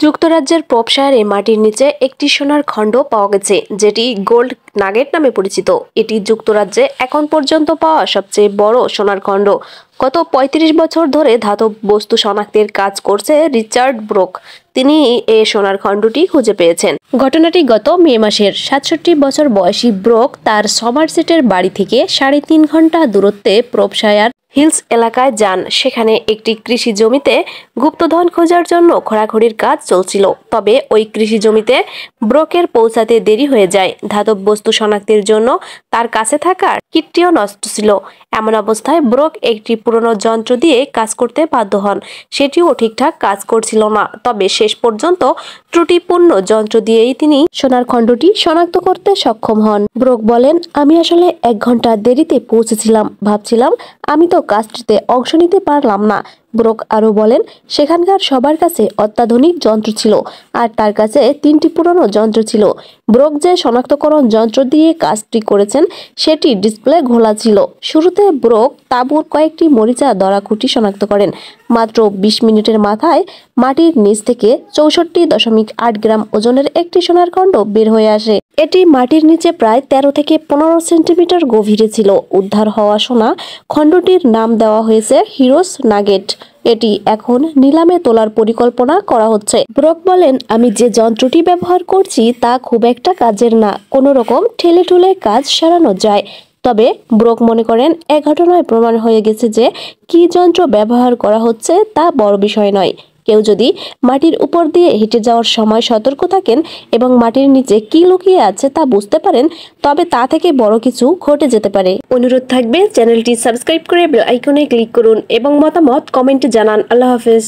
যুক্তরাজ্যের প্রপশায়ারে মাটির নিচে একটি সোনার খণ্ড পাওয়া গেছে, যেটি গোল্ড নাগেট নামে পরিচিত। এটি যুক্তরাজ্যে এখন পর্যন্ত পাওয়া সবচেয়ে বড় সোনার খণ্ড। গত ৩৫ বছর ধরে ধাতব বস্তু শনাক্তের কাজ করছে রিচার্ড ব্রোক। তিনি এই সোনার খণ্ডটি খুঁজে পেয়েছেন। ঘটনাটি গত মে মাসের। ৬৭ বছর বয়সী ব্রোক তার সমারসেটের বাড়ি থেকে ৩.৫ ঘন্টা দূরত্বে প্রপশায়ার হিলস এলাকায় যান। সেখানে একটি কৃষি জমিতে গুপ্তধন খোঁজার জন্য খোঁড়াখুড়ির কাজ চলছিল। তবে ওই কৃষি জমিতে ব্রোকের পৌঁছাতে দেরি হয়ে যায়। ধাতব বস্তু শনাক্তের জন্য তার কাছে থাকা কিটটিও নষ্ট ছিল। এমন অবস্থায় ব্রোক একটি পুরনো যন্ত্র দিয়ে কাজ করতে বাধ্য হন। সেটিও ঠিকঠাক কাজ করছিল না। তবে শেষ পর্যন্ত ত্রুটিপূর্ণ যন্ত্র দিয়েই তিনি সোনার খণ্ডটি শনাক্ত করতে সক্ষম হন। ব্রোক বলেন, আমি আসলে ১ ঘন্টা দেরিতে পৌঁছেছিলাম। ভাবছিলাম আমি তো কাজটিতে অংশ নিতে পারলাম না। ব্রোক আরও বলেন, সেখানকার সবার কাছে অত্যাধুনিক যন্ত্র ছিল আর তার কাছে ৩টি পুরনো যন্ত্র ছিল। ব্রোক যে শনাক্তকরণ যন্ত্র দিয়ে কাজটি করেছেন সেটি ডিসপ্লে ঘোলা ছিল। শুরুতে ব্রোক তাঁবুর কয়েকটি মরিচা ধরা খুঁটি শনাক্ত করেন। মাত্র ২০ মিনিটের মাথায় মাটির নিচ থেকে ৬৪.৮ গ্রাম ওজনের একটি সোনার খণ্ড বের হয়ে আসে। এটি মাটির নিচে প্রায় ১৩ থেকে ১৫ সেন্টিমিটার গভীরে ছিল। উদ্ধার হওয়া সোনা খণ্ডটির নাম দেওয়া হয়েছে হিরোস নাগেট। এটি এখন নিলামে তোলার পরিকল্পনা করা হচ্ছে। ব্রোক বলেন, আমি যে যন্ত্রটি ব্যবহার করছি তা খুব একটা কাজের না। কোনো রকম ঠেলে ঠুলে কাজ সারানো যায়। তবে ব্রোক মনে করেন, এ ঘটনায় প্রমাণ হয়ে গেছে যে কী যন্ত্র ব্যবহার করা হচ্ছে তা বড় বিষয় নয়। কেউ যদি মাটির উপর দিয়ে হেঁটে যাওয়ার সময় সতর্ক থাকেন এবং মাটির নিচে কি লুকিয়ে আছে তা বুঝতে পারেন, তবে তা থেকে বড় কিছু ঘটে যেতে পারে। অনুরোধ থাকবে চ্যানেলটি সাবস্ক্রাইব করে বেল আইকনে ক্লিক করুন এবং মতামত কমেন্টে জানান। আল্লাহ হাফেজ।